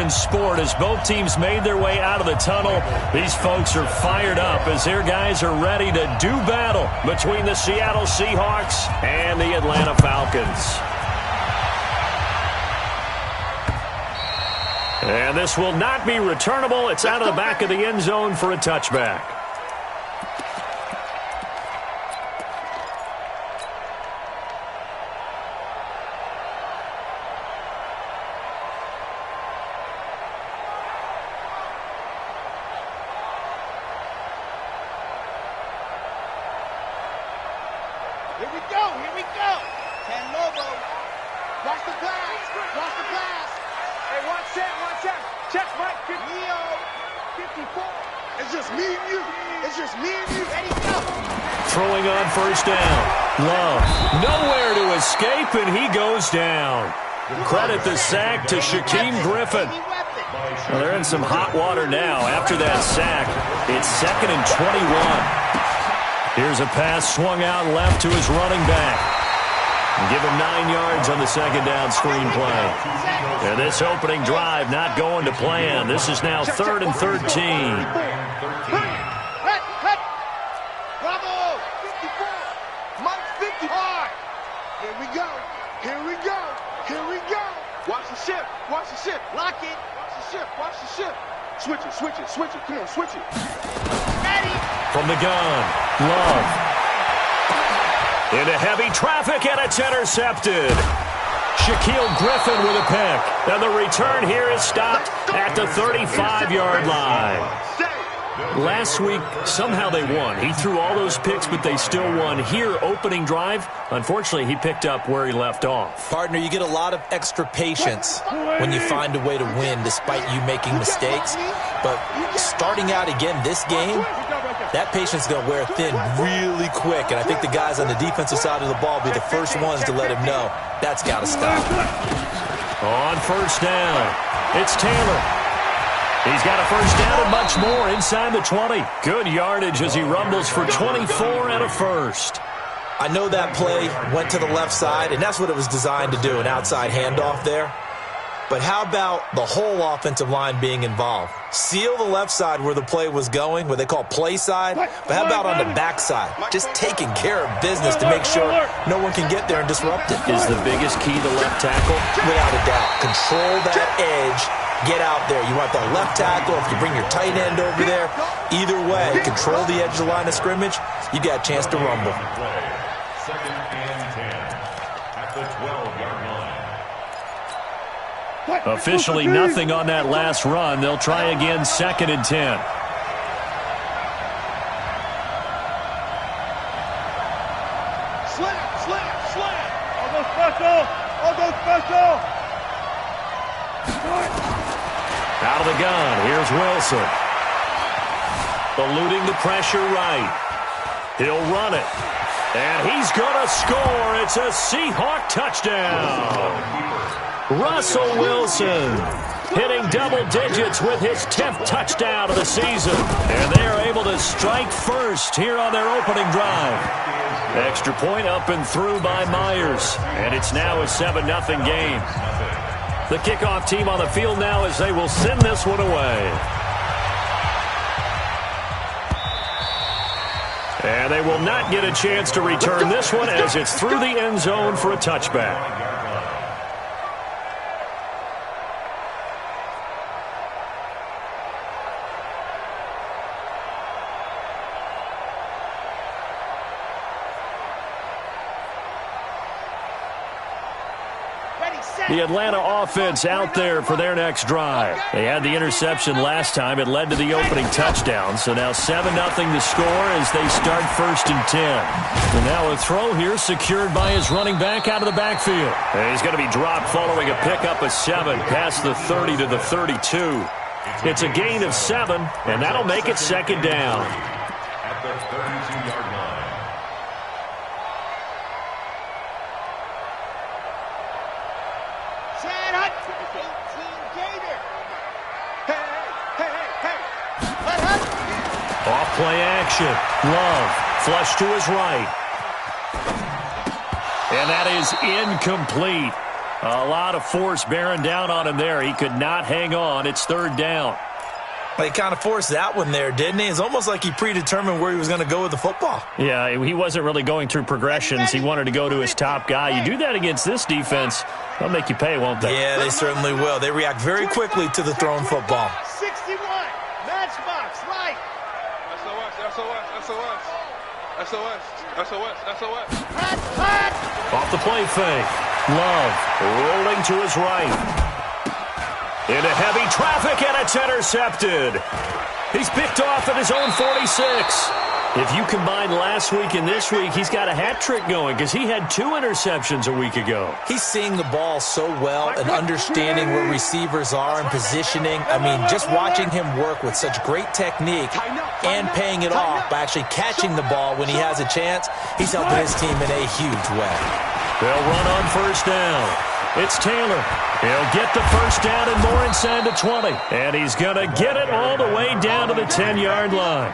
in sport as both teams made their way out of the tunnel. These folks are fired up as their guys are ready to do battle between the Seattle Seahawks and the Atlanta Falcons. And this will not be returnable. It's out of the back of the end zone for a touchback. Here we go, here we go. Ten Lobo. Watch the pass, watch the pass. Hey, watch out. Check, Mike. Neo, 54. It's just me and you. It's just me and you. Ready, go. Throwing on first down. Love. Nowhere to escape, and he goes down. Credit the sack to Shaquem Griffin. Well, they're in some hot water now after that sack. It's 2nd and 21. Here's a pass swung out left to his running back. Give him 9 yards on the second down screen play. And this opening drive not going to plan. This is now 3rd and 13. Bravo! 54. Mike 50. Hard. Here we go. Here we go. Here we go. Watch the ship. Watch the ship. Lock it. Watch the ship. Watch the ship. Switch it. Switch it. Switch it. Come on. Switch it. Ready. From the gun. Love. Into heavy traffic, and it's intercepted. Shaquem Griffin with a pick. And the return here is stopped at the 35-yard line. Last week, somehow they won. He threw all those picks, but they still won. Here, opening drive, unfortunately, he picked up where he left off. Partner, you get a lot of extra patience when you find a way to win despite you making mistakes. But starting out again this game, that patience is going to wear thin really quick. And I think the guys on the defensive side of the ball will be the first ones to let him know that's got to stop. On first down, it's Taylor. He's got a first down and much more inside the 20. Good yardage as he rumbles for 24 and a first. I know that play went to the left side, and that's what it was designed to do, an outside handoff there. But how about the whole offensive line being involved? Seal the left side where the play was going, what they call play side. But how about on the back side? Just taking care of business to make sure no one can get there and disrupt it. Is the biggest key to left tackle? Without a doubt. Control that edge. Get out there. You want the left tackle. If you bring your tight end over there, either way, control the edge of the line of scrimmage, you got a chance to rumble. 2nd and 10 at the 12-yard line. Officially nothing on that last run. They'll try again 2nd and 10. Slam. I'll go special. Out of the gun, here's Wilson. Eluding the pressure right. He'll run it. And he's going to score. It's a Seahawk touchdown. Russell Wilson hitting double digits with his 10th touchdown of the season. And they are able to strike first here on their opening drive. Extra point up and through by Myers. And it's now a 7-0 game. The kickoff team on the field now as they will send this one away. And they will not get a chance to return this one as it's through the end zone for a touchback. The Atlanta offense out there for their next drive. They had the interception last time. It led to the opening touchdown. So now 7-0 to score as they start 1st and 10. And now a throw here secured by his running back out of the backfield. And he's going to be dropped following a pickup of 7 past the 30 to the 32. It's a gain of 7, and that'll make it 2nd down. At the 32-yard line. Play action. Love. Flush to his right. And that is incomplete. A lot of force bearing down on him there. He could not hang on. It's third down. He kind of forced that one there, didn't he? It's almost like he predetermined where he was going to go with the football. Yeah, he wasn't really going through progressions. He wanted to go to his top guy. You do that against this defense, they'll make you pay, won't they? Yeah, they certainly will. They react very quickly to the thrown football. 61. Matchbox, right. SOS. Off the play fake. Love rolling to his right. Into heavy traffic, and it's intercepted. He's picked off at his own 46. If you combine last week and this week, he's got a hat trick going because he had 2 interceptions a week ago. He's seeing the ball so well and understanding where receivers are and positioning. I mean, just watching him work with such great technique and paying it off by actually catching the ball when he has a chance, he's helping his team in a huge way. They'll run on first down. It's Taylor. He'll get the first down and more inside the 20. And he's going to get it all the way down to the 10-yard line.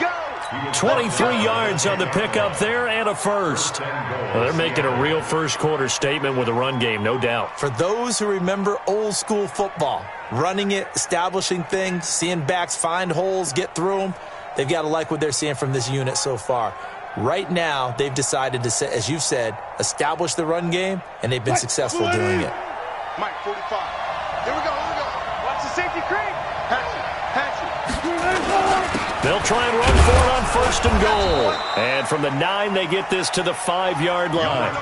23 yards on the pickup there and a first. Well, they're making a real first-quarter statement with a run game, no doubt. For those who remember old-school football, running it, establishing things, seeing backs find holes, get through them, they've got to like what they're seeing from this unit so far. Right now, they've decided to, as you've said, establish the run game, and they've been successful doing it. Mike, 45. Here we go. Watch the safety creep. Patchy. They'll try and run for it on first and goal. And from the 9, they get this to the 5-yard line.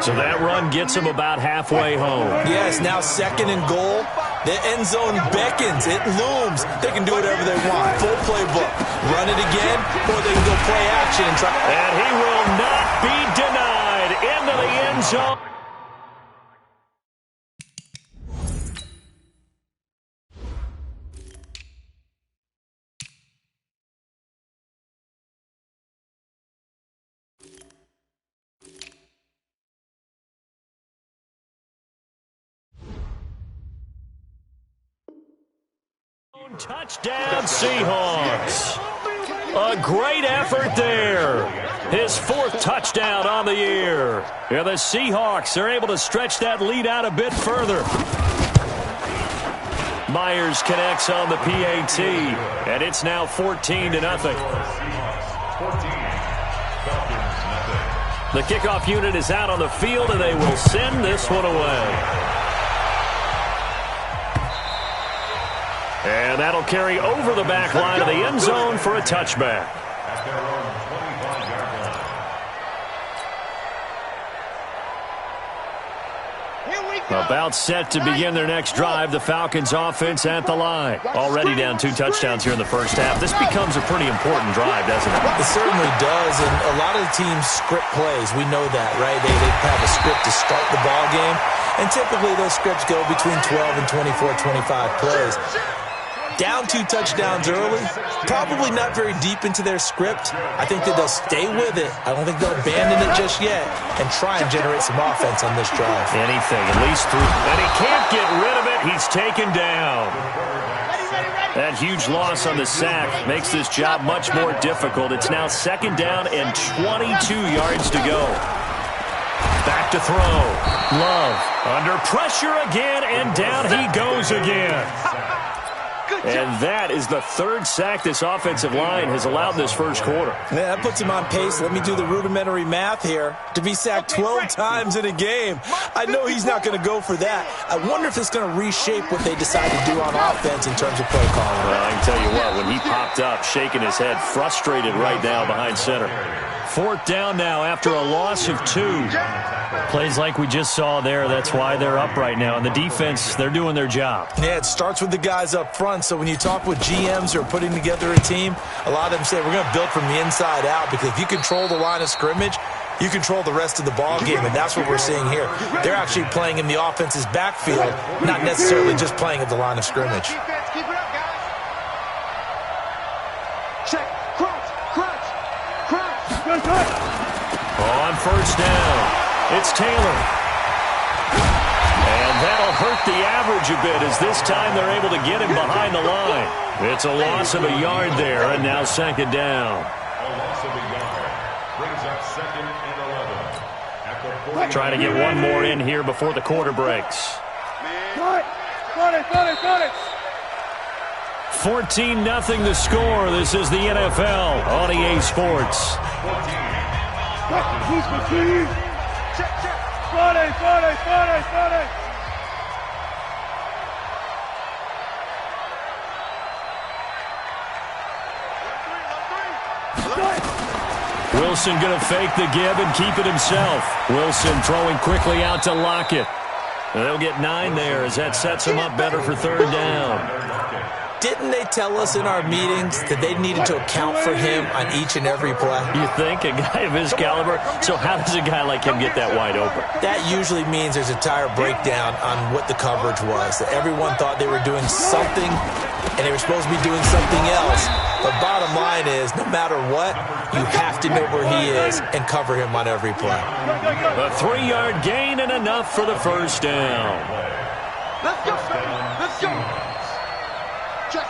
So that run gets them about halfway home. Yes, now second and goal. The end zone beckons. It looms. They can do whatever they want. Full playbook. Run it again, or they can go play action and try. And he will not be denied into the end zone. Touchdown, Seahawks. A great effort there. His 4th touchdown on the year. Yeah, the Seahawks are able to stretch that lead out a bit further. Myers connects on the PAT, and it's now 14-0. The kickoff unit is out on the field, and they will send this one away. And that'll carry over the back line of the end zone for a touchback. About set to begin their next drive, the Falcons offense at the line. Already down 2 touchdowns here in the first half. This becomes a pretty important drive, doesn't it? It certainly does, and a lot of the teams script plays. We know that, right? They have a script to start the ball game, and typically those scripts go between 12 and 24, 25 plays. Down 2 touchdowns early, probably not very deep into their script. I think that they'll stay with it. I don't think they'll abandon it just yet and try and generate some offense on this drive. Anything, at least 3. And he can't get rid of it. He's taken down. That huge loss on the sack makes this job much more difficult. It's now 2nd down and 22 yards to go. Back to throw. Love under pressure again, and down he goes again. And that is the 3rd sack this offensive line has allowed this first quarter. Yeah, that puts him on pace. Let me do the rudimentary math here. To be sacked 12 times in a game, I know he's not going to go for that. I wonder if it's going to reshape what they decide to do on offense in terms of play calling. Well, I can tell you what, when he popped up, shaking his head, frustrated right now behind center. 4th down now after a loss of 2. Plays like we just saw there, that's why they're up right now. And the defense, they're doing their job. Yeah, it starts with the guys up front. So when you talk with GMs who are putting together a team, a lot of them say we're going to build from the inside out, because if you control the line of scrimmage, you control the rest of the ball game, and that's what we're seeing here. They're actually playing in the offense's backfield, not necessarily just playing at the line of scrimmage. Keep it up, guys. Check. Crunch. On first down, it's Taylor. And that'll hurt the average a bit, as this time they're able to get him behind the line. It's a loss of a yard there, and now 2nd down. A loss of a yard brings up 2nd and 11 at the Trying to get one more in here before the quarter breaks. Got it. 14-0 the score. This is the NFL on EA Sports. Got it. Wilson going to fake the give and keep it himself. Wilson throwing quickly out to Lockett. They'll get 9 there as that sets him up better for third down. Didn't they tell us in our meetings that they needed to account for him on each and every play? You think? A guy of his caliber? So how does a guy like him get that wide open? That usually means there's a tire breakdown on what the coverage was. That everyone thought they were doing something, and they were supposed to be doing something else. But bottom line is, no matter what, you have to know where he is and cover him on every play. A 3-yard gain and enough for the first down. Let's go. Check.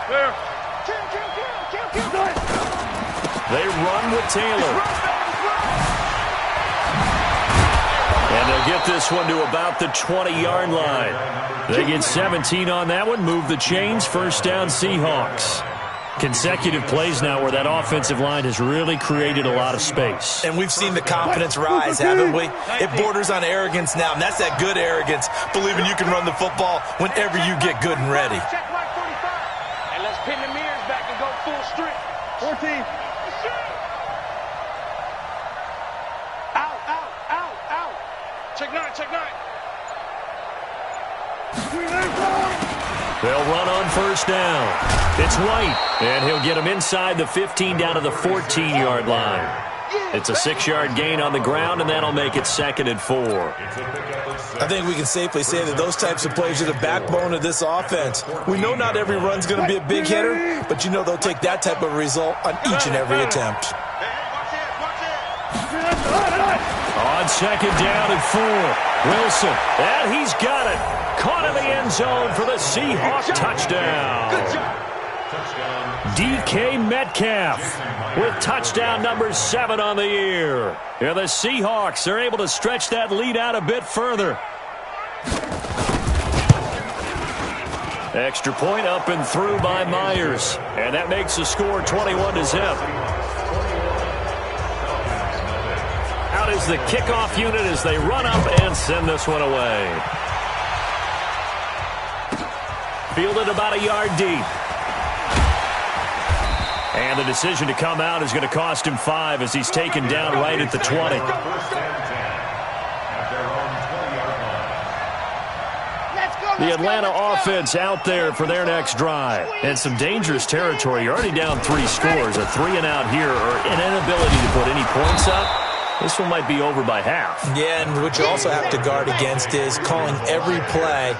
There. Kill. They run with Taylor. And they'll get this one to about the 20-yard line. They get 17 on that one, move the chains, first down Seahawks. Consecutive plays now where that offensive line has really created a lot of space. And we've seen the confidence rise, haven't we? It borders on arrogance now, and that's that good arrogance, believing you can run the football whenever you get good and ready. Check Mike 45. And let's pin the mirrors back and go full strip. 14. Out. Check 9. They'll run on first down. It's White, and he'll get him inside the 15 down to the 14-yard line. It's a 6-yard gain on the ground, and that'll make it 2nd and 4. I think we can safely say that those types of plays are the backbone of this offense. We know not every run's going to be a big hitter, but you know they'll take that type of result on each and every attempt. On 2nd down and 4, Wilson, and he's got it. Caught in the end zone for the Seahawks touchdown. DK Metcalf with touchdown number 7 on the year. Yeah, the Seahawks are able to stretch that lead out a bit further. Extra point up and through by Myers. And that makes the score 21-0. Out is the kickoff unit as they run up and send this one away. Fielded about a yard deep. And the decision to come out is going to cost him 5 as he's taken down right at the 20. The Atlanta offense out there for their next drive. And some dangerous territory. You're already down 3 scores. A 3-and-out here or an inability to put any points up. This one might be over by half. Yeah, and what you also have to guard against is calling every play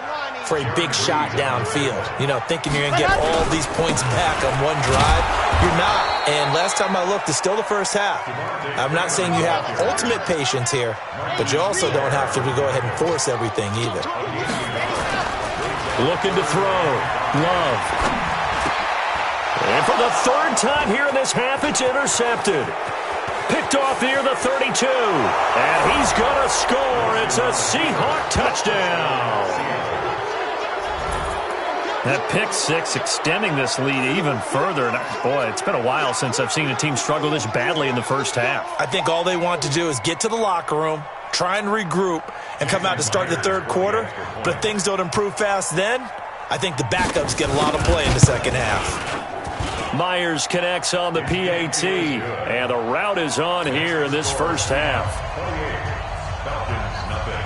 for a big shot downfield. You know, thinking you're going to get all these points back on one drive. You're not. And last time I looked, it's still the first half. I'm not saying you have ultimate patience here, but you also don't have to go ahead and force everything either. Looking to throw. Love. And for the 3rd time here in this half, it's intercepted. Picked off near the 32. And he's going to score. It's a Seahawk touchdown. That pick 6 extending this lead even further. And boy, it's been a while since I've seen a team struggle this badly in the first half. I think all they want to do is get to the locker room, try and regroup, and come out to start the 3rd quarter. But if things don't improve fast then, I think the backups get a lot of play in the second half. Myers connects on the PAT, and the route is on here in this first half.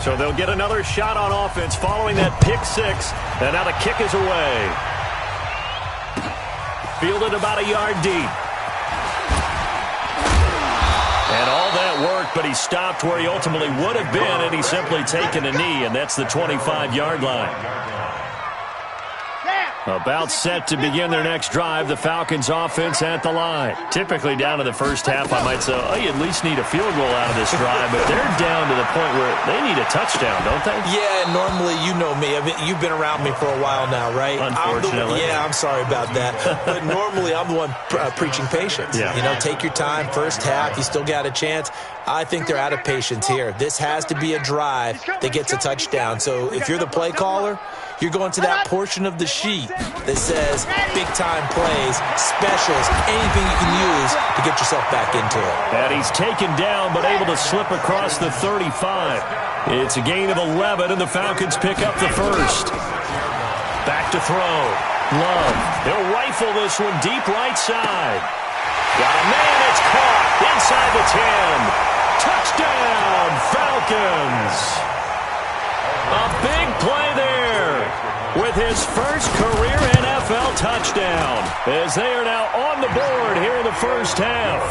So they'll get another shot on offense following that pick 6, and now the kick is away. Fielded about a yard deep. And all that worked, but he stopped where he ultimately would have been, and he's simply taken a knee, and that's the 25-yard line. About set to begin their next drive, the Falcons offense at the line. Typically down in the first half, I might say, oh, you at least need a field goal out of this drive, but they're down to the point where they need a touchdown, don't they? Yeah, normally, you know me. I mean, you've been around me for a while now, right? Unfortunately. I'm sorry about that. But normally, I'm the one preaching patience. Yeah. You know, take your time, first half, you still got a chance. I think they're out of patience here. This has to be a drive that gets a touchdown. So if you're the play caller, you're going to that portion of the sheet that says big-time plays, specials, anything you can use to get yourself back into it. And he's taken down but able to slip across the 35. It's a gain of 11, and the Falcons pick up the first. Back to throw. Love. He'll rifle this one deep right side. Got a man. It's caught inside the 10. Touchdown, Falcons. A big play there with his first career NFL touchdown as they are now on the board here in the first half.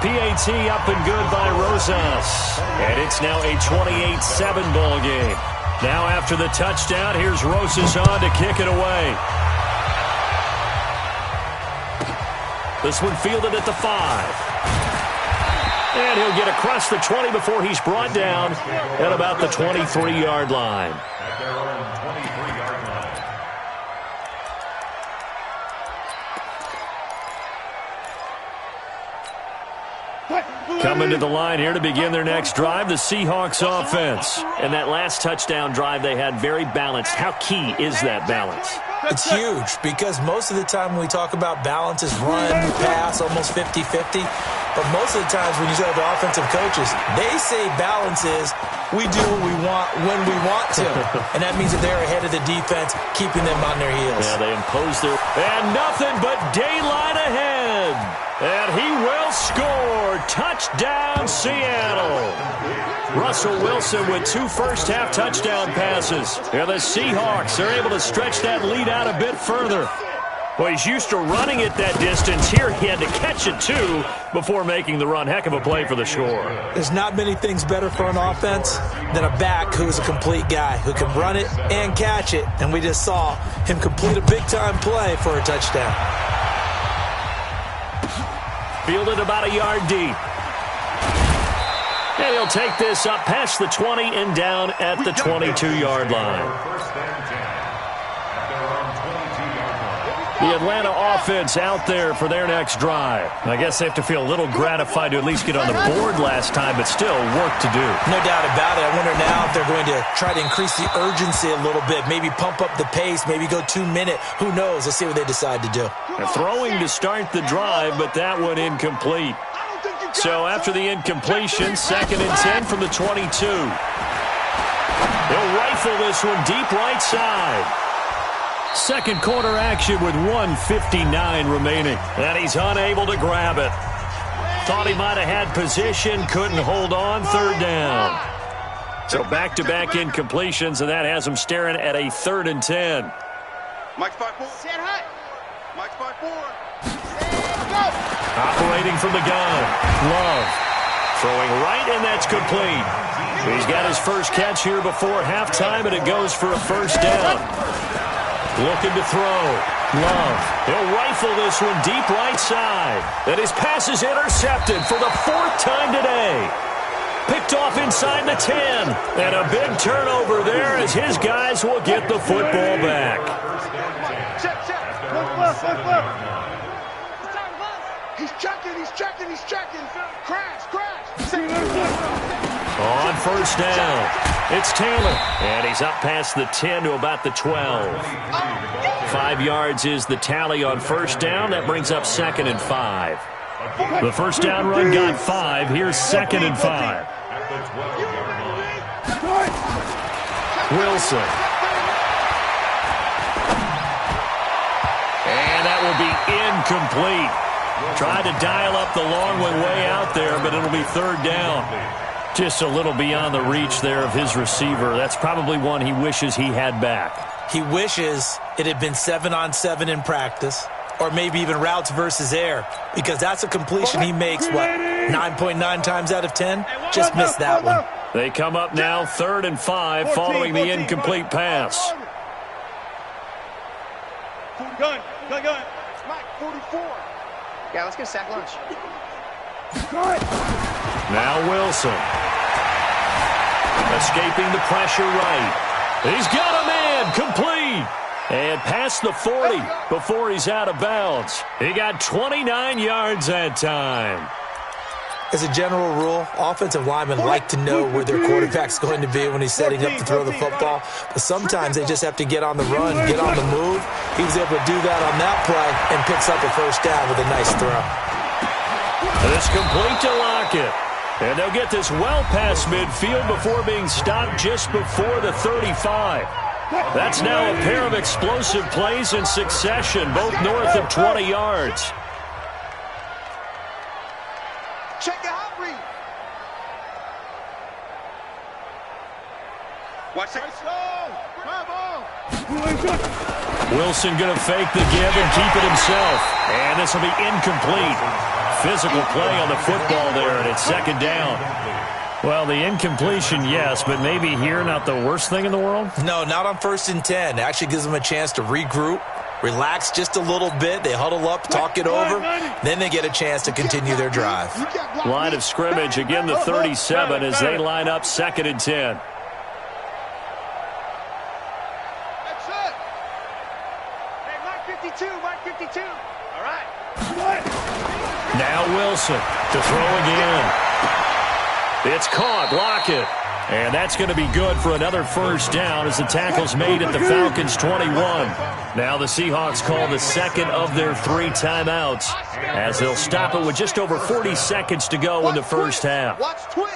PAT up and good by Rosas. And it's now a 28-7 ball game. Now after the touchdown, here's Rosas on to kick it away. This one fielded at the 5. And he'll get across the 20 before he's brought down at about the 23-yard line. At their own 23-yard line. Coming to the line here to begin their next drive, the Seahawks offense. And that last touchdown drive they had very balanced. How key is that balance? It's huge because most of the time when we talk about balance is run, pass, almost 50-50. But most of the times when you talk to offensive coaches, they say balance is we do what we want when we want to. And that means that they're ahead of the defense, keeping them on their heels. Yeah, they impose their... And nothing but daylight ahead. And he will score. Touchdown, Seattle. Russell Wilson with 2 first-half touchdown passes. And the Seahawks are able to stretch that lead out a bit further. Well, he's used to running it that distance. Here he had to catch it, too, before making the run. Heck of a play for the score. There's not many things better for an offense than a back who's a complete guy, who can run it and catch it. And we just saw him complete a big-time play for a touchdown. Fielded about a yard deep. And he'll take this up past the 20 and down at the 22-yard line. The Atlanta offense out there for their next drive. I guess they have to feel a little gratified to at least get on the board last time, but still work to do. No doubt about it. I wonder now if they're going to try to increase the urgency a little bit, maybe pump up the pace, maybe go 2-minute. Who knows? Let's see what they decide to do. They're throwing to start the drive, but that one incomplete. So after the incompletion, 2nd and 10 from the 22. They'll rifle this one deep right side. Second quarter action with 1:59 remaining. And he's unable to grab it. Thought he might have had position, couldn't hold on, 3rd down. So back-to-back incompletions, and that has him staring at a 3rd and 10. Mike's 5-4. Stand high. Mike's 5-4. Operating from the gun. Love. Throwing right, and that's complete. He's got his first catch here before halftime, and it goes for a 1st down. Looking to throw. Love. He'll rifle this one deep right side. And his pass is intercepted for the 4th time today. Picked off inside the 10. And a big turnover there as his guys will get the football back. Check. Look left. He's checking. Crash. On 1st down, it's Taylor. And he's up past the 10 to about the 12. 5 yards is the tally on 1st down. That brings up 2nd and 5. The 1st down run got 5. Here's 2nd and 5. Wilson. And that will be incomplete. Tried to dial up the long one way out there, but it'll be 3rd down. Just a little beyond the reach there of his receiver. That's probably one he wishes he had back. He wishes it had been 7-on-7 in practice, or maybe even routes versus air, because that's a completion he makes, 9.9 times out of 10? Just missed that one. They come up now 3rd and 5 following the incomplete pass. Gun. Mike, 44. Yeah, let's get a sack lunch. Now Wilson. Escaping the pressure right. He's got a man. Complete. And past the 40 before he's out of bounds. He got 29 yards that time. As a general rule, offensive linemen like to know where their quarterback's going to be when he's setting up to throw the football. But sometimes they just have to get on the run, get on the move. He was able to do that on that play and picks up a first down with a nice throw. It's complete to Lockett. And they'll get this well past midfield before being stopped just before the 35. That's now a pair of explosive plays in succession, both north of 20 yards. Check the hot read. Watch it. Wilson going to fake the give and keep it himself. And this will be incomplete. Physical play on the football there, and it's second down. Well, the incompletion, yes, but maybe here not the worst thing in the world? No, not on 1st and 10. It actually gives them a chance to regroup, relax just a little bit. They huddle up, talk it over. Then they get a chance to continue their drive. Line of scrimmage, again the 37 as they line up 2nd and 10. That's it. Hey, Mike 52, Mike 52. All right. Now Wilson to throw again. It's caught, Lockett. And that's going to be good for another first down as the tackle's made at the Falcons' 21. Now the Seahawks call the second of their 3 timeouts as they'll stop it with just over 40 seconds to go in the first half. Watch twins.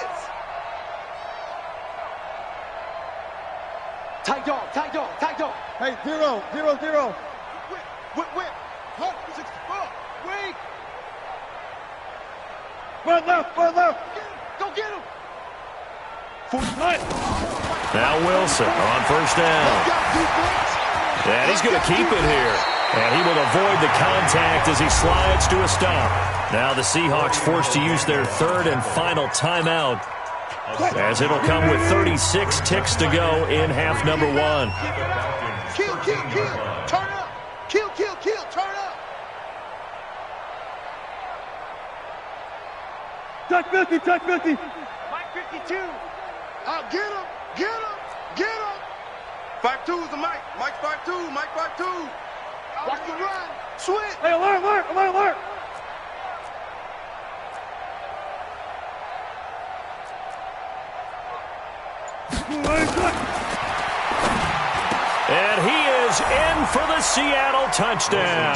Tight dog, tight dog, tight dog. Hey, 0, 0, 0. Whip. Hunt, 64. Wait. Run left, run left. Go get him. Now Wilson on first down. And he's going to keep it here. And he will avoid the contact as he slides to a stop. Now the Seahawks forced to use their 3rd and final timeout as it'll come with 36 ticks to go in half number 1. Kill. Turn up. Kill. Turn up. Touch 50. Mike 52. Get him. 5-2 is the Mike. Mike 5-2. Mike 5-2. Watch the run. Switch. Hey, alert. And he is in for the Seattle touchdown.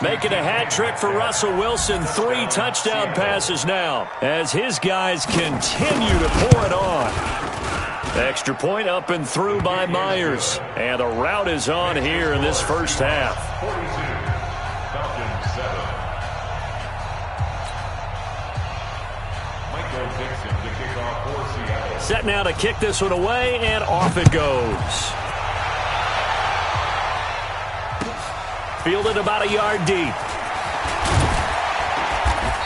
Making a hat trick for Russell Wilson. 3 touchdown passes now as his guys continue to pour it on. Extra point up and through by Myers. And the route is on here in this first half. Set now to kick this one away, and off it goes. Fielded about a yard deep.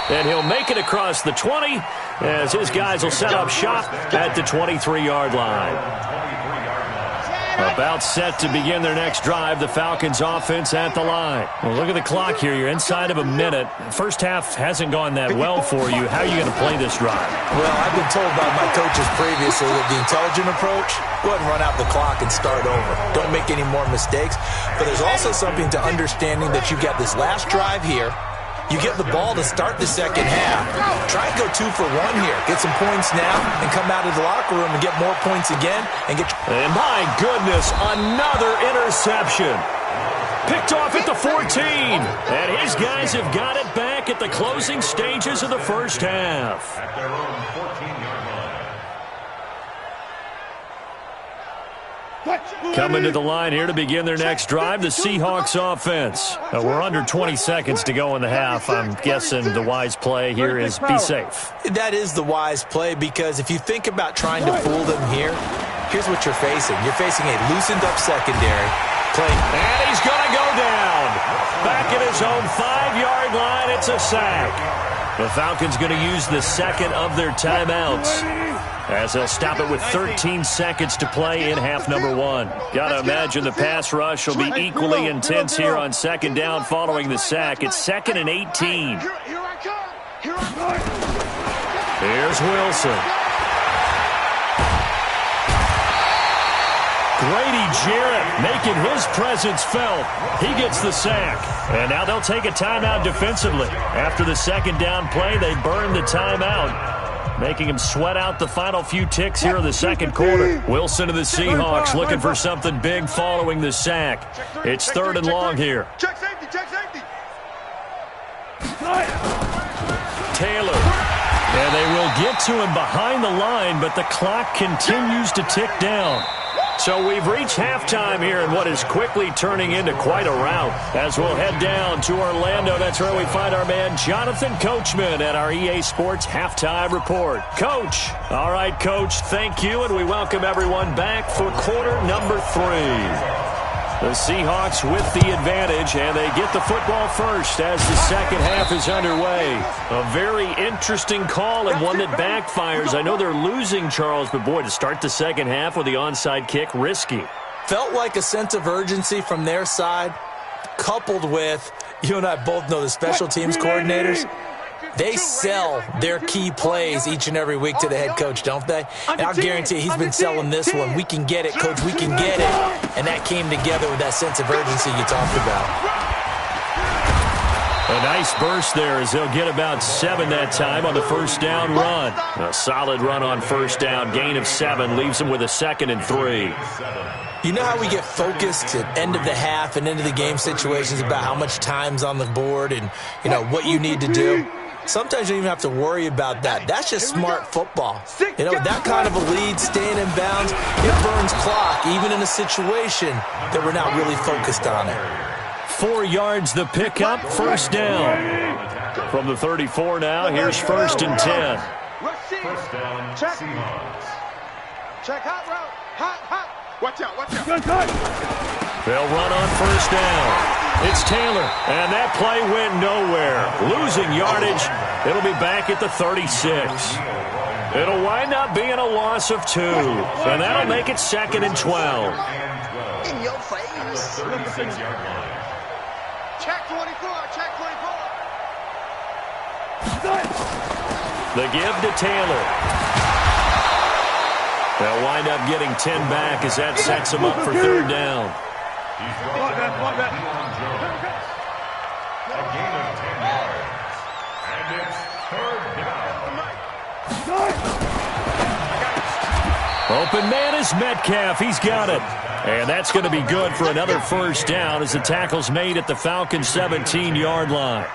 And he'll make it across the 20 as his guys will set up shop at the 23-yard line. About set to begin their next drive, the Falcons offense at the line. Well, look at the clock here. You're inside of a minute. First half hasn't gone that well for you. How are you going to play this drive? Well, I've been told by my coaches previously that the intelligent approach, go ahead and run out the clock and start over. Don't make any more mistakes. But there's also something to understanding that you've got this last drive here. You get the ball to start the second half. Try and go 2 for 1 here. Get some points now and come out of the locker room and get more points again. And my goodness, another interception. Picked off at the 14. And his guys have got it back at the closing stages of the first half. At their own 14-yard line. Coming to the line here to begin their next drive, the Seahawks offense. We're under 20 seconds to go in the half. I'm guessing the wise play here is be safe. That is the wise play because if you think about trying to fool them here, here's what you're facing. You're facing a loosened up secondary. And he's going to go down. Back at his own 5-yard line, it's a sack. The Falcons going to use the second of their timeouts as they'll stop it with 13 seconds to play in half number 1. Got to imagine the pass rush will be equally intense here on second down following the sack. It's 2nd and 18. Here's Wilson. Grady Jarrett making his presence felt. He gets the sack. And now they'll take a timeout defensively. After the second down play, they burn the timeout, making him sweat out the final few ticks here in the second quarter. Wilson of the Seahawks looking for something big following the sack. It's third and long here. Check safety, check safety. Taylor. And they will get to him behind the line, but the clock continues to tick down. So we've reached halftime here in what is quickly turning into quite a rout. As we'll head down to Orlando, that's where we find our man Jonathan Coachman at our EA Sports Halftime Report. Coach. All right, Coach, thank you, and we welcome everyone back for quarter number 3. The Seahawks with the advantage, and they get the football first as the second half is underway. A very interesting call and one that backfires. I know they're losing, Charles, but boy, to start the second half with the onside kick, risky. Felt like a sense of urgency from their side, coupled with, you and I both know the special teams coordinators, they sell their key plays each and every week to the head coach, don't they? And I'll guarantee he's been selling this one. We can get it, Coach. We can get it. And that came together with that sense of urgency you talked about. A nice burst there as they'll get about 7 that time on the first down run. A solid run on first down. Gain of 7 leaves them with a 2nd and 3. You know how we get focused at end of the half and into the game situations about how much time's on the board and, you know, what you need to do? Sometimes you don't even have to worry about that. That's just smart football. You know, with that kind of a lead, staying in bounds, it burns clock, even in a situation that we're not really focused on it. 4 yards the pickup, first down. From the 34 now, here's 1st and 10. First down, Check. Seahawks. Check hot route. Hot. Watch out, watch out. Good cut. They'll run on first down. It's Taylor, and that play went nowhere. Losing yardage. It'll be back at the 36. It'll wind up being a loss of 2, and that'll make it 2nd and 12. In your face. 36-yard line. Check 24. Check 24. The give to Taylor. They'll wind up getting 10 back as that sets him up for 3rd down. He's going to Jones. A gain of 10 yards. And it's 3rd down. Open man is Metcalf. He's got it. And that's going to be good for another first down as the tackle's made at the Falcons' 17-yard line.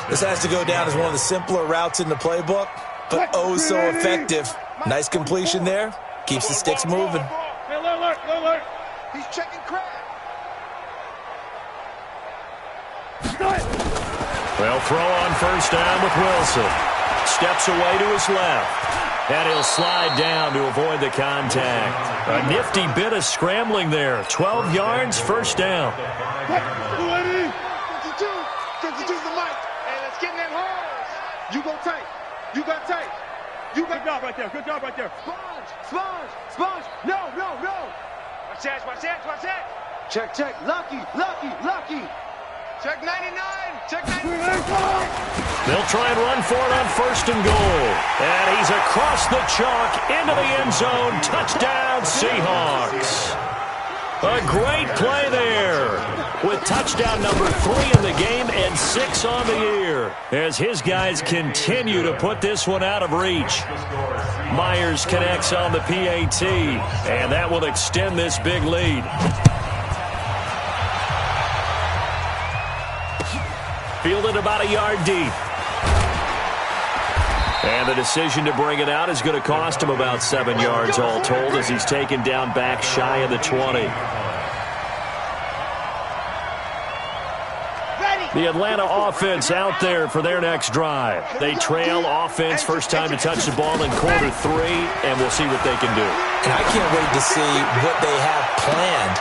This has to go down as one of the simpler routes in the playbook, but oh so effective. Nice completion there. Keeps the sticks moving. Hey, alert. He's checking crab. They'll throw on first down with Wilson. Steps away to his left. And he'll slide down to avoid the contact. A nifty bit of scrambling there. 12 yards, first down. 52's the mic. Hey, let's get in that hole. You go tight. You got tight. You got Good job right there. Sponge. No. Watch that. Check. Lucky. Check 99. Check 99. They'll try and run for it on 1st and goal. And he's across the chalk into the end zone. Touchdown, Seahawks. A great play there with touchdown number 3 in the game and 6 on the year as his guys continue to put this one out of reach. Myers connects on the PAT, and that will extend this big lead. Fielded about a yard deep. And the decision to bring it out is going to cost him about 7 yards all told as he's taken down back shy of the 20. The Atlanta offense out there for their next drive. They trail offense, first time to touch the ball in quarter 3, and we'll see what they can do. And I can't wait to see what they have planned.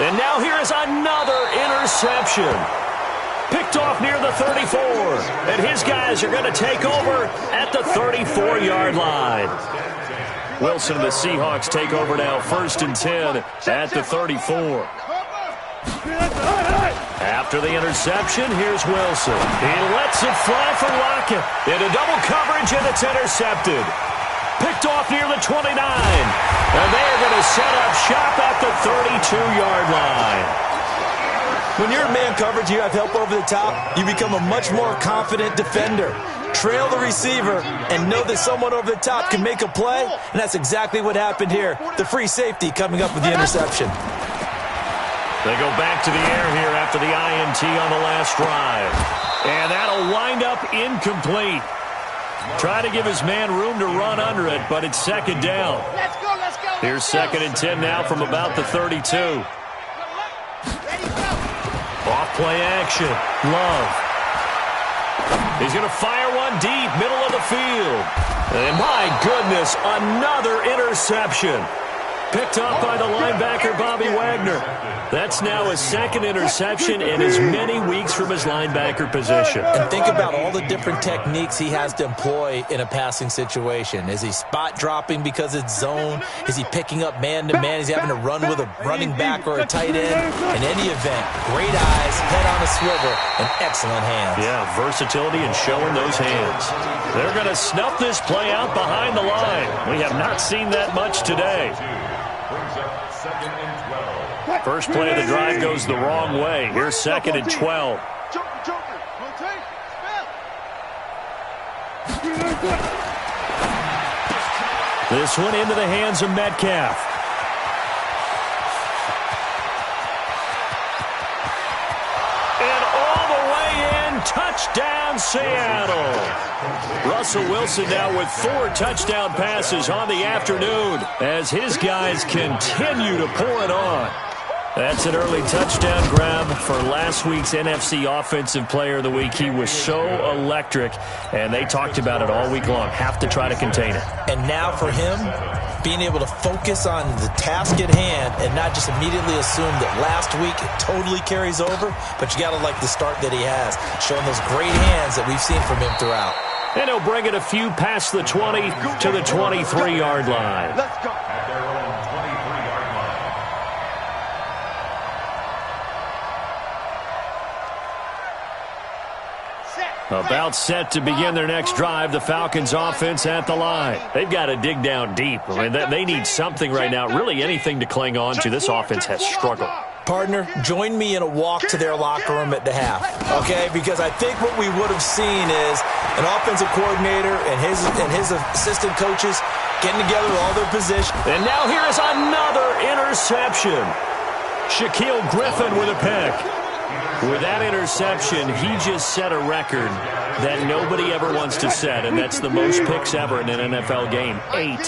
And now here is another interception. Picked off near the 34. And his guys are going to take over at the 34-yard line. Wilson and the Seahawks take over now, 1st and 10 at the 34. After the interception, here's Wilson. He lets it fly for Lockett. Into double coverage, and it's intercepted. Picked off near the 29. And they're going to set up shop at the 32-yard line. When you're in man coverage, you have help over the top, you become a much more confident defender. Trail the receiver and know that someone over the top can make a play, and that's exactly what happened here. The free safety coming up with the interception. They go back to the air here after the INT on the last drive. And that'll wind up incomplete. Trying to give his man room to run under it, but it's second down. Let's go, let's go. Here's 2nd and 10 now from about the 32. Off play action. Love. He's going to fire one deep, middle of the field. And my goodness, another interception. Picked up by the linebacker, Bobby Wagner. That's now his 2nd interception in as many weeks from his linebacker position. And think about all the different techniques he has to employ in a passing situation. Is he spot dropping because it's zone? Is he picking up man-to-man? Is he having to run with a running back or a tight end? In any event, great eyes, head on a swivel, and excellent hands. Yeah, versatility and showing those hands. They're going to snuff this play out behind the line. We have not seen that much today. First play of the drive goes the wrong way. Here's 2nd and 12. This one into the hands of Metcalf. And all the way in, touchdown Seattle. Russell Wilson now with 4 touchdown passes on the afternoon as his guys continue to pour it on. That's an early touchdown grab for last week's NFC Offensive Player of the Week. He was so electric, and they talked about it all week long. Have to try to contain it. And now for him, being able to focus on the task at hand and not just immediately assume that last week it totally carries over, but you got to like the start that he has, showing those great hands that we've seen from him throughout. And he'll bring it a few past the 20 to the 23-yard line. Let's go. At their own 23-yard line. About set to begin their next drive, the Falcons offense at the line. They've got to dig down deep. I mean, they need something right now, really anything to cling on to. This offense has struggled. Partner, join me in a walk to their locker room at the half, okay? Because I think what we would have seen is an offensive coordinator and his assistant coaches getting together with all their positions. And now here is another interception. Shaquille Griffin with a pick. With that interception, he just set a record that nobody ever wants to set, and that's the most picks ever in an NFL game. 8.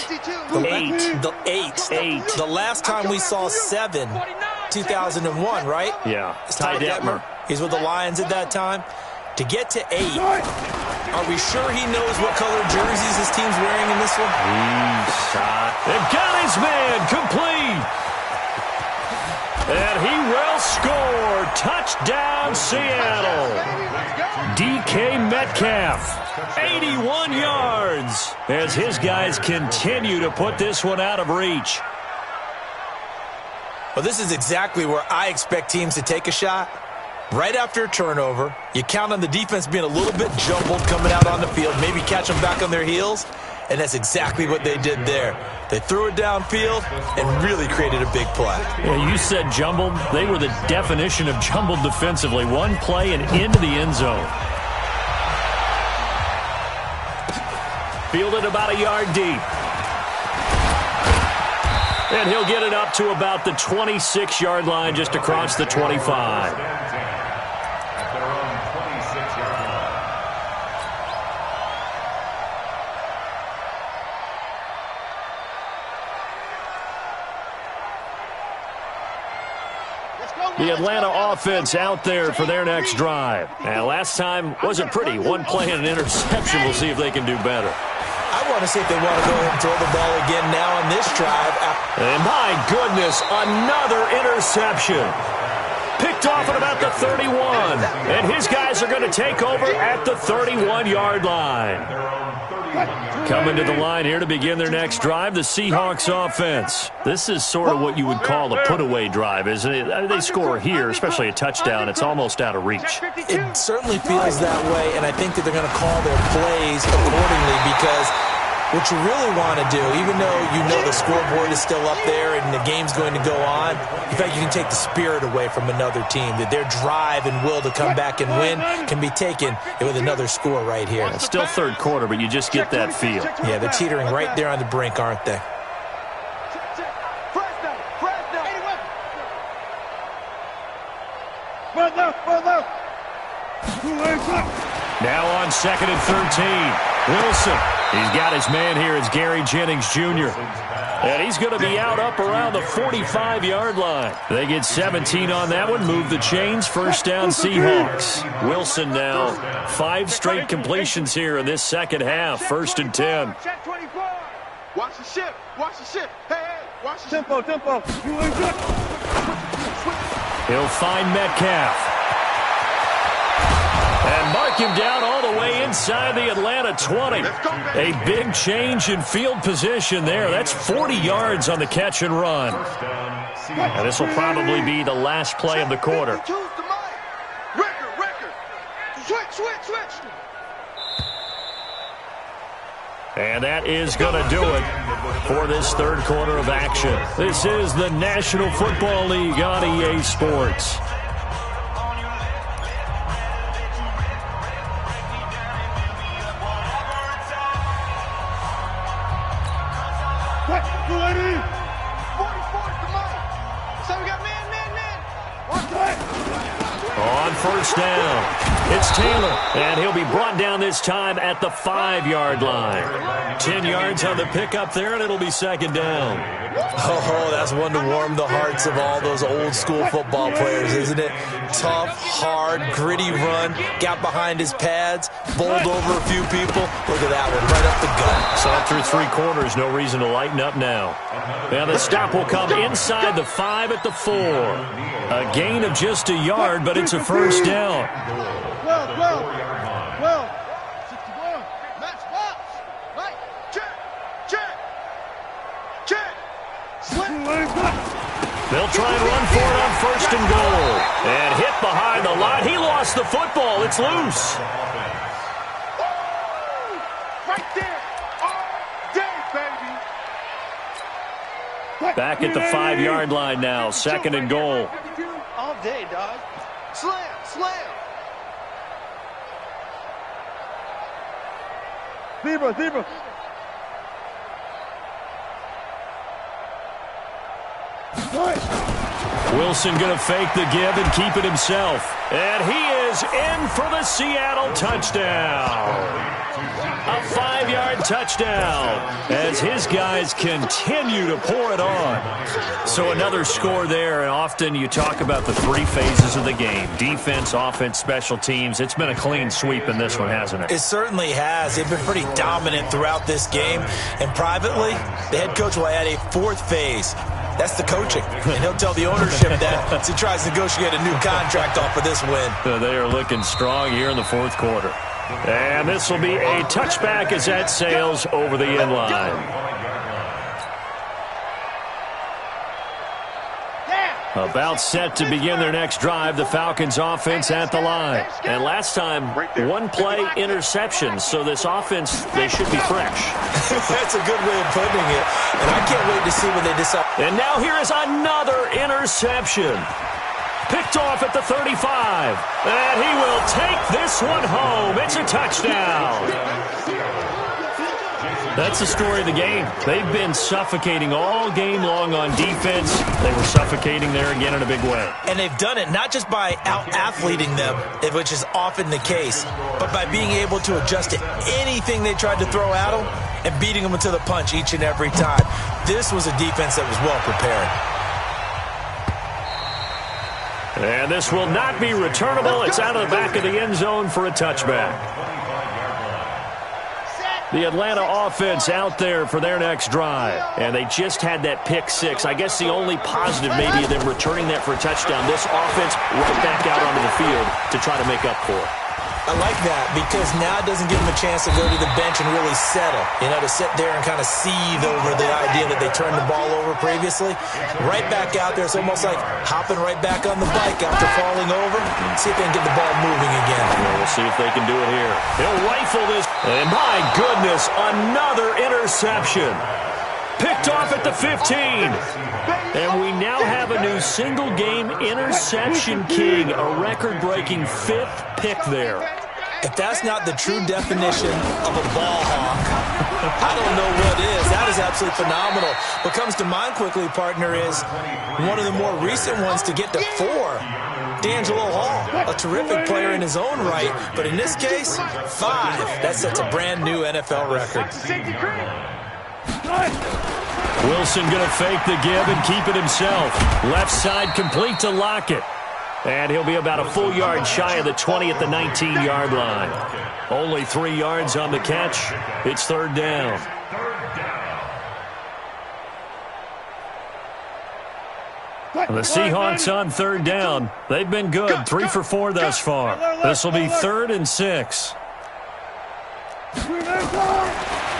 The last time we saw 7, 2001, right? Yeah. It's Ty Detmer. He's with the Lions at that time. To get to 8, are we sure he knows what color jerseys his team's wearing in this one? He shot. And got his man complete. And he will score. Touchdown, Seattle. DK Metcalf, 81 yards, as his guys continue to put this one out of reach. Well, this is exactly where I expect teams to take a shot. Right after a turnover, you count on the defense being a little bit jumbled coming out on the field, maybe catch them back on their heels, and that's exactly what they did there. They threw it downfield and really created a big play. Yeah, you said jumbled. They were the definition of jumbled defensively. One play and into the end zone. Fielded about a yard deep. And he'll get it up to about the 26-yard line, just across the 25. The Atlanta offense out there for their next drive. Now, last time wasn't pretty. One play and an interception. We'll see if they can do better. I want to see if they want to go ahead and throw the ball again now on this drive. And my goodness, another interception. Picked off at about the 31. And his guys are going to take over at the 31-yard line. Coming to the line here to begin their next drive, the Seahawks offense. This is sort of what you would call a put-away drive, isn't it? They score here, especially a touchdown. It's almost out of reach. It certainly feels that way, and I think that they're going to call their plays accordingly because what you really want to do, even though you know the scoreboard is still up there and the game's going to go on, in fact, you can take the spirit away from another team, that their drive and will to come back and win can be taken with another score right here. It's still third quarter, but you just get that feel. Yeah, they're teetering right there on the brink, aren't they? Now on 2nd and 13. Wilson. He's got his man here. It's Gary Jennings Jr. And he's going to be out up around the 45-yard line. They get 17 on that one. Move the chains. First down, Seahawks. Wilson now 5 straight completions here in this second half. 1st and 10. Watch the ship. Watch the ship. Hey, watch the ship. Tempo. He'll find Metcalf. And mark him down all the way inside the Atlanta 20. A big change in field position there. That's 40 yards on the catch and run. And this will probably be the last play of the quarter. Switch. And that is going to do it for this third quarter of action. This is the National Football League on EA Sports. On first down, it's Taylor, and he'll be brought down this time at the 5-yard line. 10 yards on the pickup there, and it'll be second down. Oh, that's one to warm the hearts of all those old-school football players, isn't it? Tough, hard, gritty run, got behind his pads, bowled over a few people. Look at that one, right up the gut. So through 3 quarters, no reason to lighten up now. Now the stop will come inside the 5 at the 4. A gain of just a yard, but it's a first down. Well. 61. Match box. Right. Check. They'll try and run for it on 1st and goal. And hit behind the line. He lost the football. It's loose. Right there. All day, baby. Back at the 5-yard line now. 2nd and goal. All day, dog. Slam. Zebra. Wilson going to fake the give and keep it himself. And he is in for the Seattle touchdown. A 5-yard touchdown as his guys continue to pour it on. So another score there, and often you talk about the 3 phases of the game. Defense, offense, special teams. It's been a clean sweep in this one, hasn't it? It certainly has. They've been pretty dominant throughout this game. And privately, the head coach will add a 4th phase. That's the coaching. And he'll tell the ownership that as he tries to negotiate a new contract off of this win. They are looking strong here in the 4th quarter. And this will be a touchback as that sails over the end line. About set to begin their next drive, the Falcons offense at the line. And last time, 1-play interception, so this offense, they should be fresh. That's a good way of putting it. And I can't wait to see when they decide. And now here is another interception. Picked off at the 35. And he will take this one home. It's a touchdown. That's the story of the game. They've been suffocating all game long on defense. They were suffocating there again in a big way. And they've done it not just by out-athleting them, which is often the case, but by being able to adjust to anything they tried to throw at them and beating them to the punch each and every time. This was a defense that was well prepared. And this will not be returnable. It's out of the back of the end zone for a touchback. The Atlanta offense out there for their next drive. And they just had that pick 6. I guess the only positive maybe of them returning that for a touchdown. This offense right back out onto the field to try to make up for it. I like that because now it doesn't give them a chance to go to the bench and really settle, to sit there and kind of seethe over the idea that they turned the ball over previously. Right back out there, it's almost like hopping right back on the bike after falling over. See if they can get the ball moving again. Well, we'll see if they can do it here. He'll rifle this, and my goodness, another interception. Picked off at the 15. And we now have a new single-game interception king, a record-breaking 5th pick there. If that's not the true definition of a ball hawk, I don't know what is. That is absolutely phenomenal. What comes to mind quickly, partner, is one of the more recent ones to get to 4. D'Angelo Hall, a terrific player in his own right, but in this case, 5. That sets a brand-new NFL record. Wilson going to fake the give and keep it himself. Left side complete to Lockett. And he'll be about a full yard shy of the 20 at the 19-yard line. Only 3 yards on the catch. It's 3rd down. The Seahawks on 3rd down. They've been good. 3 for 4 thus far. This will be 3rd and 6.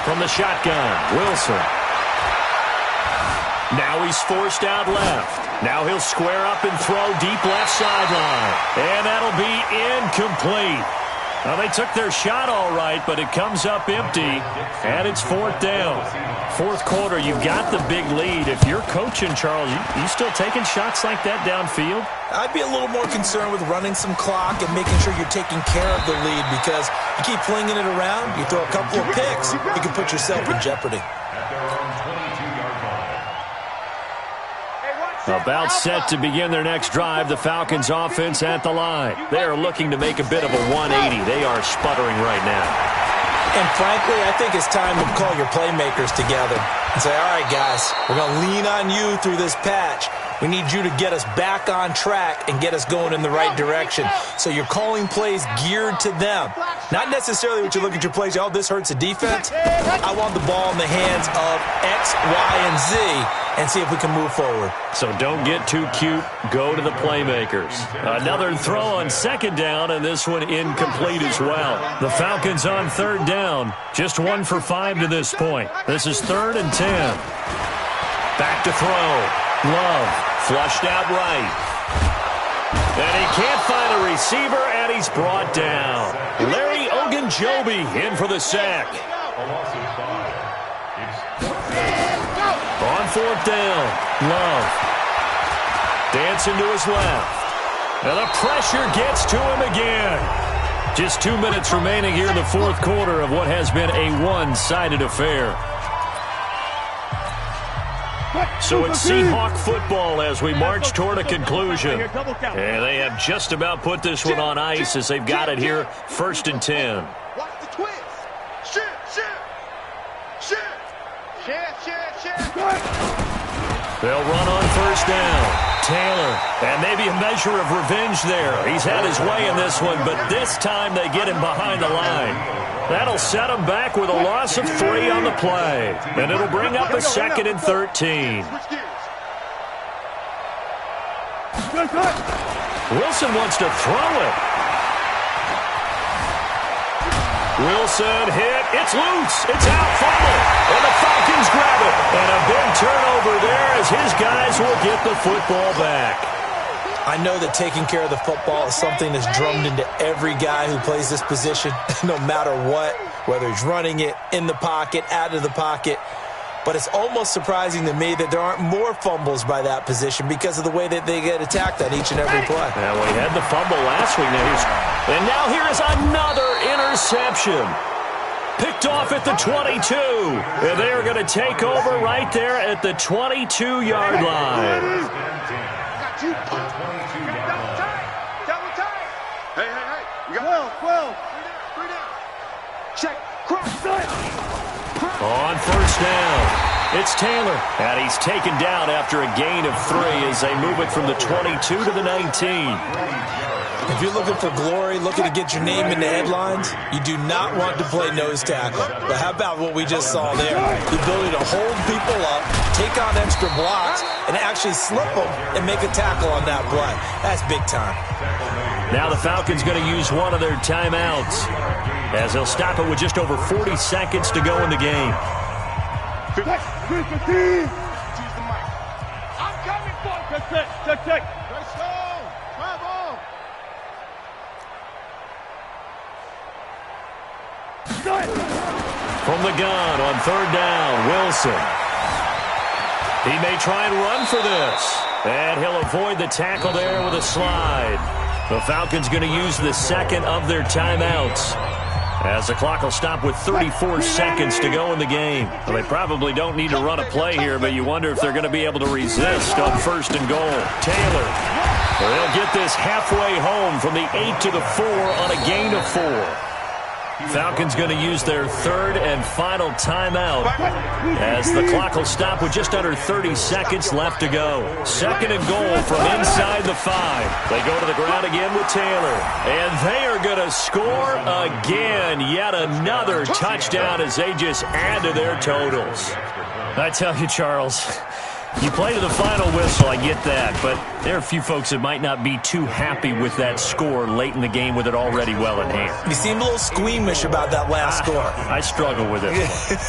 From the shotgun, Wilson. Now he's forced out left. Now he'll square up and throw deep left sideline. And that'll be incomplete. Well, they took their shot all right, but it comes up empty, and it's 4th down. 4th quarter, you've got the big lead. If you're coaching, Charles, you still taking shots like that downfield? I'd be a little more concerned with running some clock and making sure you're taking care of the lead, because you keep flinging it around, you throw a couple of picks, you can put yourself in jeopardy. About set to begin their next drive, the Falcons offense at the line. They are looking to make a bit of a 180. They are sputtering right now. And frankly, I think it's time to call your playmakers together and say, all right, guys, we're going to lean on you through this patch. We need you to get us back on track and get us going in the right direction. So you're calling plays geared to them. Not necessarily what you look at your plays, oh, this hurts the defense. I want the ball in the hands of X, Y, and Z and see if we can move forward. So don't get too cute. Go to the playmakers. Another throw on 2nd down, and this one incomplete as well. The Falcons on 3rd down. Just 1 for 5 to this point. This is 3rd and 10. Back to throw. Love flushed out right. And he can't find a receiver, and he's brought down. Larry Ogunjobi in for the sack. On 4th down, Love. Dancing to his left. And the pressure gets to him again. Just 2 minutes remaining here in the 4th quarter of what has been a one-sided affair. So it's Seahawk football as we march toward a conclusion. And they have just about put this one on ice as they've got it here, 1st and 10. Watch the twist. Shoot. They'll run on 1st down. Taylor, and maybe a measure of revenge there. He's had his way in this one, but this time they get him behind the line. That'll set him back with a loss of 3 on the play. And it'll bring up a 2nd and 13. Wilson wants to throw it. Wilson hit. It's loose. It's out. Fumble. And the Falcons grab it. And a big turnover there as his guys will get the football back. I know that taking care of the football is something that's drummed into every guy who plays this position, no matter what, whether he's running it, in the pocket, out of the pocket. But it's almost surprising to me that there aren't more fumbles by that position because of the way that they get attacked on each and every play. Yeah, we had the fumble last week. And now here is another interception. Picked off at the 22. And they are going to take over right there at the 22-yard line. Hey. You got 12. 3 down. Check. Cross. On 1st down, it's Taylor. And he's taken down after a gain of 3 as they move it from the 22 to the 19. If you're looking for glory, looking to get your name in the headlines, you do not want to play nose tackle. But how about what we just saw there? The ability to hold people up, take on extra blocks, and actually slip them and make a tackle on that play. That's big time. Now the Falcons going to use one of their timeouts, as they'll stop it with just over 40 seconds to go in the game. I'm coming for it. Check. Let's go. Travel. From the gun on third down, Wilson. He may try and run for this. And he'll avoid the tackle there with a slide. The Falcons going to use the second of their timeouts, as the clock will stop with 34 seconds to go in the game. Well, they probably don't need to run a play here, but you wonder if they're going to be able to resist on first and goal. Taylor. They'll get this halfway home from the 8 to the 4 on a gain of 4. Falcons going to use their third and final timeout, as the clock will stop with just under 30 seconds left to go. Second and goal from inside the 5. They go to the ground again with Taylor, and they are going to score again. Yet another touchdown as they just add to their totals. I tell you, Charles, you play to the final whistle, I get that, but there are a few folks that might not be too happy with that score late in the game with it already well in hand. You seemed a little squeamish about that last score. I struggle with it.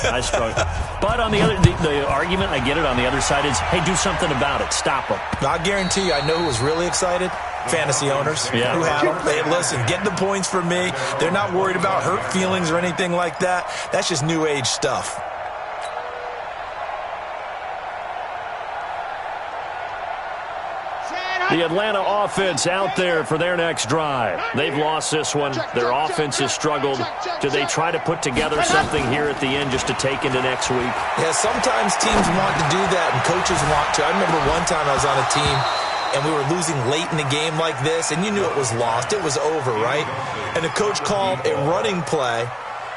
I struggle. But on the other, the argument, I get it, on the other side is, hey, do something about it. Stop them. I guarantee you, I know who was really excited. Fantasy owners who have them. Hey, listen, get the points for me. They're not worried about hurt feelings or anything like that. That's just new age stuff. The Atlanta offense out there for their next drive. They've lost this one. Their offense has struggled. Do they try to put together something here at the end just to take into next week? Yeah, sometimes teams want to do that and coaches want to. I remember one time I was on a team and we were losing late in the game like this, and you knew it was lost. It was over, right? And the coach called a running play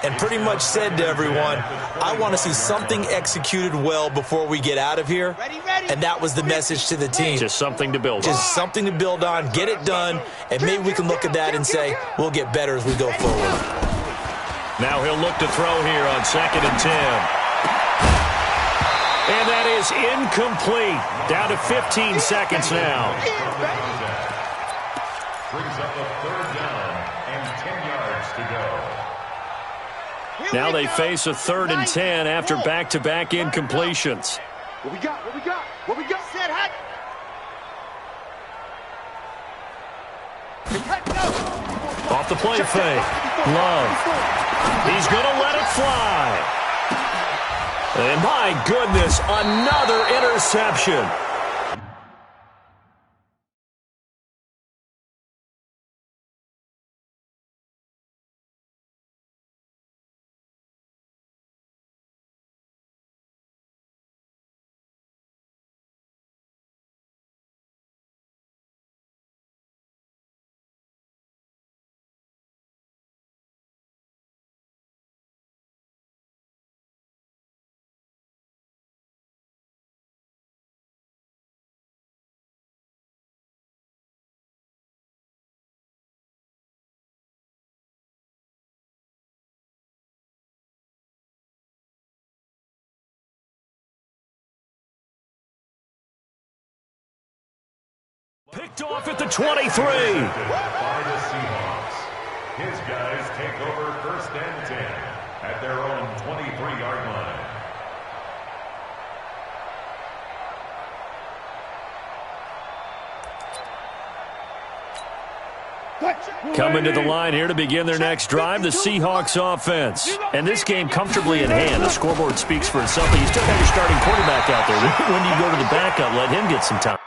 and pretty much said to everyone, I want to see something executed well before we get out of here. And that was the message to the team. Just something to build on. Just something to build on, get it done, and maybe we can look at that and say, we'll get better as we go forward. Now he'll look to throw here on 2nd and 10. And that is incomplete. Down to 15 seconds now. Brings up a third down and 10 yards to go. Now they face a 3rd and 10 after back-to-back incompletions. What we got? Set hot. Off the play fake. Love. He's going to let it fly. And my goodness, another interception. Picked off at the 23. By the Seahawks. His guys take over 1st and 10 at their own 23-yard line. Coming to the line here to begin their next drive, the Seahawks offense. And this game comfortably in hand. The scoreboard speaks for itself, but you still have your starting quarterback out there. When do you go to the backup? Let him get some time.